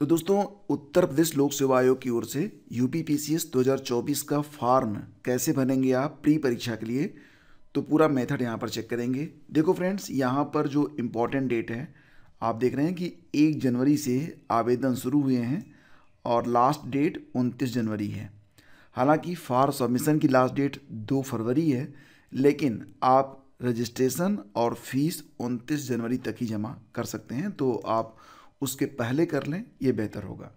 तो दोस्तों, उत्तर प्रदेश लोक सेवा आयोग की ओर से यूपीपीसीएस 2024 का फॉर्म कैसे भरेंगे आप प्री परीक्षा के लिए, तो पूरा मेथड यहाँ पर चेक करेंगे। देखो फ्रेंड्स, यहाँ पर जो इम्पोर्टेंट डेट है आप देख रहे हैं कि 1 जनवरी से आवेदन शुरू हुए हैं और लास्ट डेट 29 जनवरी है। हालांकि फॉर सबमिशन की लास्ट डेट 2 फरवरी है, लेकिन आप रजिस्ट्रेशन और फीस 29 जनवरी तक ही जमा कर सकते हैं, तो आप उसके पहले कर लें, ये बेहतर होगा।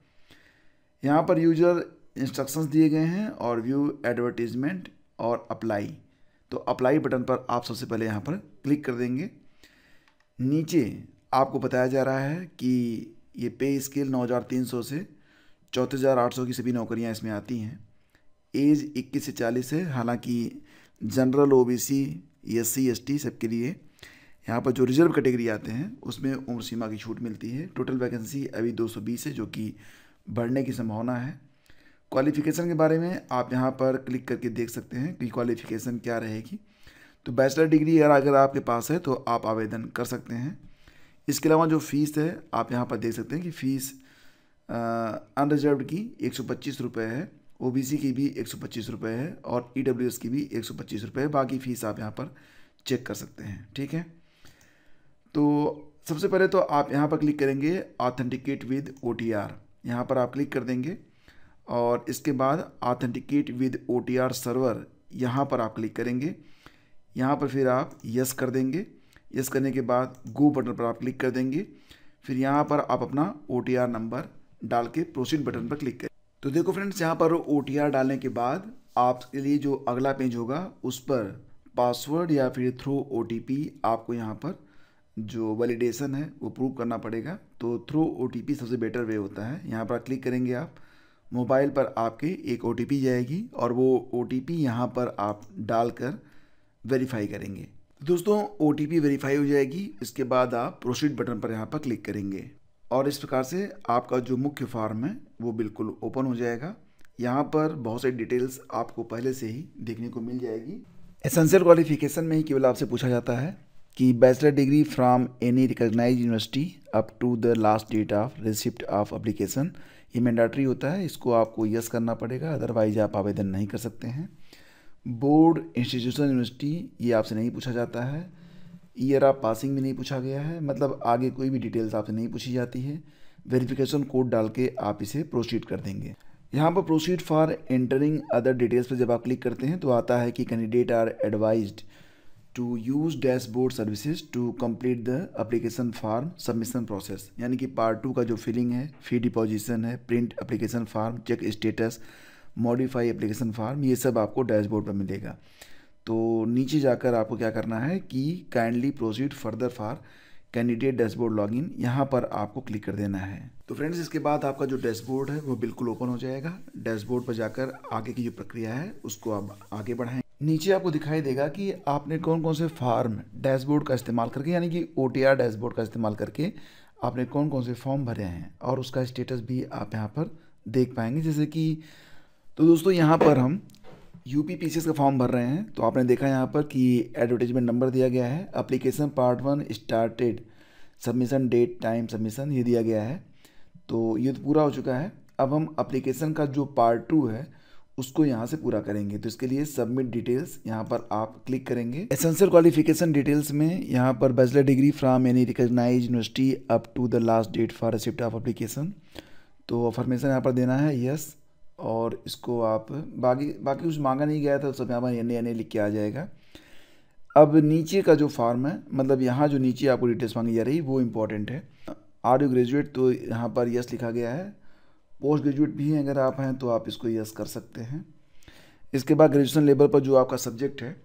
यहाँ पर यूजर इंस्ट्रक्शंस दिए गए हैं और व्यू एडवर्टीजमेंट और अप्लाई। तो अप्लाई बटन पर आप सबसे पहले यहाँ पर क्लिक कर देंगे। नीचे आपको बताया जा रहा है कि ये पे स्केल 9,300 से 34,800 की सभी नौकरियाँ इसमें आती हैं। एज 21 से 40 है। हालांकि जनरल, ओबीसी, एससी, एसटी सबके लिए यहाँ पर जो रिजर्व कैटेगरी आते हैं उसमें उम्र सीमा की छूट मिलती है। टोटल वैकेंसी अभी 220 है, जो कि बढ़ने की संभावना है। क्वालिफ़िकेशन के बारे में आप यहाँ पर क्लिक करके देख सकते हैं कि क्वालिफ़िकेशन क्या रहेगी। तो बैचलर डिग्री अगर आपके पास है तो आप आवेदन कर सकते हैं। इसके अलावा जो फ़ीस है आप यहाँ पर देख सकते हैं कि फ़ीस अनरिजर्व्ड की 125 रुपये है, ओबीसी की भी 125 रुपये है और ईडब्ल्यूएस की भी 125 रुपये है। बाकी फ़ीस आप यहाँ पर चेक कर सकते हैं। ठीक है, तो सबसे पहले तो आप यहाँ पर क्लिक करेंगे ऑथेंटिकेट विद OTR। यहाँ पर आप क्लिक कर देंगे और इसके बाद ऑथेंटिकेट विद OTR सर्वर, यहाँ पर आप क्लिक करेंगे। यहाँ पर फिर आप यस कर देंगे। यस करने के बाद गो बटन पर आप क्लिक कर देंगे। फिर यहाँ पर आप अपना OTR नंबर डाल के प्रोसीड बटन पर क्लिक करें। तो देखो फ्रेंड्स, यहाँ पर OTR डालने के बाद आपके लिए जो अगला पेज होगा उस पर पासवर्ड या फिर थ्रू OTP आपको यहाँ पर जो वैलिडेशन है वो प्रूव करना पड़ेगा। तो थ्रू OTP सबसे बेटर वे होता है। यहाँ पर क्लिक करेंगे आप, मोबाइल पर आपके एक OTP जाएगी और वो OTP यहाँ पर आप डालकर वेरीफाई करेंगे। दोस्तों, OTP वेरीफाई हो जाएगी। इसके बाद आप प्रोसीड बटन पर यहाँ पर क्लिक करेंगे और इस प्रकार से आपका जो मुख्य फॉर्म है वो बिल्कुल ओपन हो जाएगा। यहाँ पर बहुत सारी डिटेल्स आपको पहले से ही देखने को मिल जाएगी। एसेंशियल क्वालिफिकेशन में ही केवल आपसे पूछा जाता है कि bachelor degree from any recognised university up to the last date of receipt of application, ये मैंडेटरी होता है। इसको आपको यस करना पड़ेगा, अदरवाइज आप आवेदन नहीं कर सकते हैं। बोर्ड, इंस्टीट्यूशन, यूनिवर्सिटी ये आपसे नहीं पूछा जाता है। ईयर ऑफ पासिंग भी नहीं पूछा गया है, मतलब आगे कोई भी डिटेल्स आपसे नहीं पूछी जाती है। वेरिफिकेशन कोड डाल के आप इसे प्रोसीड कर देंगे। यहाँ पर proceed for entering other details पर जब आप क्लिक करते हैं तो आता है कि candidate are advised to use dashboard services to complete the application form submission process. यानी कि पार्ट 2 का जो फिलिंग है, फी डिपोजिशन है, print application form, check status, modify application form, ये सब आपको डैशबोर्ड पर मिलेगा। तो नीचे जाकर आपको क्या करना है कि kindly proceed further for candidate dashboard login, यहाँ पर आपको क्लिक कर देना है। तो फ्रेंड्स, इसके बाद आपका जो डैशबोर्ड है वो बिल्कुल ओपन हो जाएगा। डैशबोर्ड पर जाकर आगे की जो प्रक्रिया है उसको आप आगे बढ़ाएं। नीचे आपको दिखाई देगा कि आपने कौन कौन से फॉर्म डैशबोर्ड का इस्तेमाल करके, यानी कि OTR डैशबोर्ड का इस्तेमाल करके आपने कौन कौन से फॉर्म भरे हैं और उसका स्टेटस भी आप यहाँ पर देख पाएंगे। जैसे कि तो दोस्तों, यहाँ पर हम यूपीपीसीएस का फॉर्म भर रहे हैं। तो आपने देखा यहाँ पर कि एडवर्टीजमेंट नंबर दिया गया है, application part 1 started, submission date, time submission ये दिया गया है। तो ये तो पूरा हो चुका है। अब हम एप्लीकेशन का जो पार्ट 2 है उसको यहाँ से पूरा करेंगे। तो इसके लिए सबमिट डिटेल्स यहाँ पर आप क्लिक करेंगे। एसेंशियल क्वालिफिकेशन डिटेल्स में यहाँ पर bachelor degree from any recognised university up to the last date for receipt of application, तो फॉर्मेशन यहाँ पर देना है यस। और इसको आप बाकी कुछ मांगा नहीं गया था, सब यहाँ पर एन लिख के आ जाएगा। अब नीचे का जो फॉर्म है, मतलब यहाँ जो नीचे आपको डिटेल्स मांगी जा रही है वो इम्पोर्टेंट है। आर यू ग्रेजुएट, तो यहाँ पर यस लिखा गया है। पोस्ट ग्रेजुएट भी हैं अगर आप हैं तो आप इसको यस कर सकते हैं। इसके बाद ग्रेजुएशन लेवल पर जो आपका सब्जेक्ट है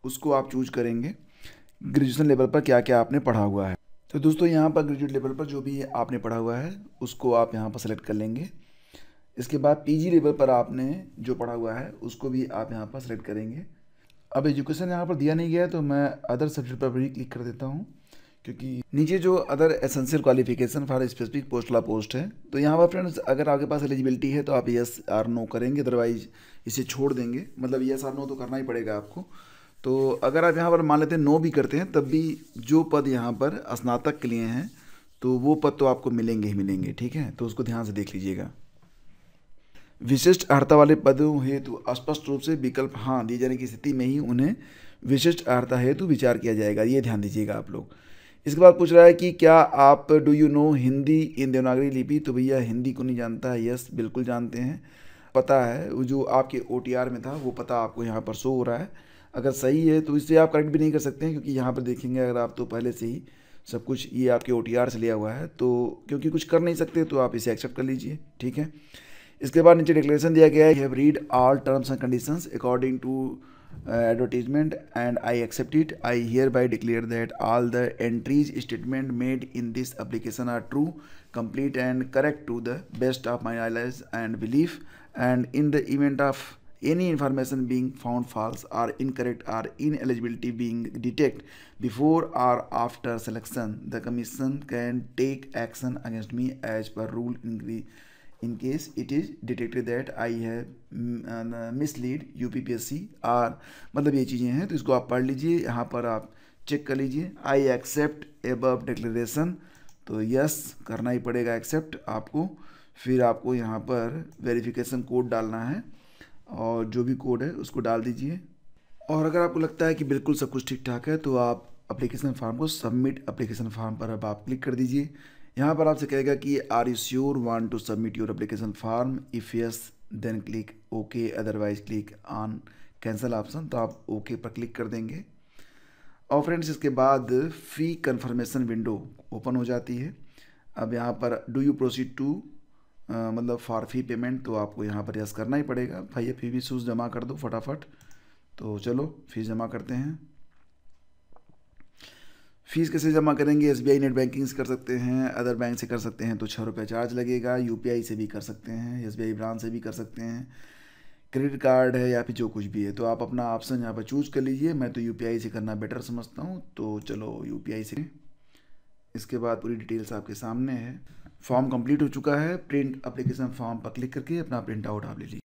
उसको आप चूज करेंगे। ग्रेजुएशन लेवल पर क्या क्या आपने पढ़ा हुआ है। तो दोस्तों, यहाँ पर ग्रेजुएट लेवल पर जो भी आपने पढ़ा हुआ है उसको आप यहाँ पर सेलेक्ट कर लेंगे। इसके बाद PG लेवल पर आपने जो पढ़ा हुआ है उसको भी आप यहाँ पर सेलेक्ट करेंगे। अब एजुकेशन यहाँ पर दिया नहीं गया है तो मैं अदर सब्जेक्ट पर भी क्लिक कर देता हूँ, क्योंकि नीचे जो other essential qualification for specific post वाला पोस्ट है। तो यहाँ पर फ्रेंड्स, अगर आपके पास एलिजिबिलिटी है तो आप यस आर नो करेंगे, अदरवाइज इसे छोड़ देंगे। मतलब यस आर नो तो करना ही पड़ेगा आपको। तो अगर आप यहाँ पर मान लेते हैं नो भी करते हैं, तब भी जो पद यहाँ पर स्नातक के लिए हैं तो वो पद तो आपको मिलेंगे ही मिलेंगे, ठीक है, तो उसको ध्यान से देख लीजिएगा। विशिष्ट अर्हता वाले पदों हेतु स्पष्ट रूप से विकल्प हाँ दिए जाने की स्थिति में ही उन्हें विशिष्ट अर्हता हेतु विचार किया जाएगा, ये ध्यान दीजिएगा आप लोग। इसके बाद पूछ रहा है कि क्या आप डू यू नो हिंदी इन देवनागरी लिपि, तो भैया हिंदी को नहीं जानता है, यस बिल्कुल जानते हैं, पता है, वो जो आपके OTR में था वो पता आपको यहाँ पर शो हो रहा है। अगर सही है तो इससे आप करेक्ट भी नहीं कर सकते हैं, क्योंकि यहाँ पर देखेंगे अगर आप तो पहले से ही सब कुछ ये आपके OTR से लिया हुआ है, तो क्योंकि कुछ कर नहीं सकते तो आप इसे एक्सेप्ट कर लीजिए, ठीक है। इसके बाद नीचे डिक्लेरेशन दिया गया है, have read all terms and conditions according to advertisement and I accept it. I hereby declare that all the entries statement made in this application are true, complete and correct to the best of my knowledge and belief, and in the event of any information being found false or incorrect or ineligibility being detected before or after selection, the commission can take action against me as per rule in case it is detected that I have mislead UPPSC और मतलब ये चीज़ें हैं, तो इसको आप पढ़ लीजिए, यहाँ पर आप चेक कर लीजिए। आई एक्सेप्ट एबव डिक्लेरेशन, तो यस करना ही पड़ेगा एक्सेप्ट आपको। फिर आपको यहाँ पर वेरिफिकेशन कोड डालना है और जो भी कोड है उसको डाल दीजिए। और अगर आपको लगता है कि बिल्कुल सब कुछ ठीक ठाक है तो आप एप्लीकेशन फॉर्म को सबमिट एप्लीकेशन फॉर्म पर अब आप क्लिक कर दीजिए। यहाँ पर आपसे कहेगा कि are you sure want to submit your application form, if yes then click okay, otherwise click on cancel option, तो आप ओके पर क्लिक कर देंगे। और फ्रेंड्स इसके बाद फ़ी कन्फर्मेशन विंडो ओपन हो जाती है। अब यहाँ पर डू यू प्रोसीड टू मतलब फॉर फ़ी पेमेंट, तो आपको यहाँ पर यस करना ही पड़ेगा। भैया फ़ी भी सूस जमा कर दो फटाफट, तो चलो फीस जमा करते हैं। फीस कैसे जमा करेंगे, SBI नेट बैंकिंग से कर सकते हैं, अदर बैंक से कर सकते हैं तो 6 रुपये चार्ज लगेगा, UPI से भी कर सकते हैं, SBI ब्रांच से भी कर सकते हैं, क्रेडिट कार्ड है या फिर जो कुछ भी है, तो आप अपना ऑप्शन यहाँ पर चूज़ कर लीजिए। मैं तो UPI से करना बेटर समझता हूँ, तो चलो UPI से। इसके बाद पूरी डिटेल्स आपके सामने है। फॉर्म कंप्लीट हो चुका है, प्रिंट एप्लीकेशन फॉर्म पर क्लिक करके अपना प्रिंट आउट आप ले लीजिए।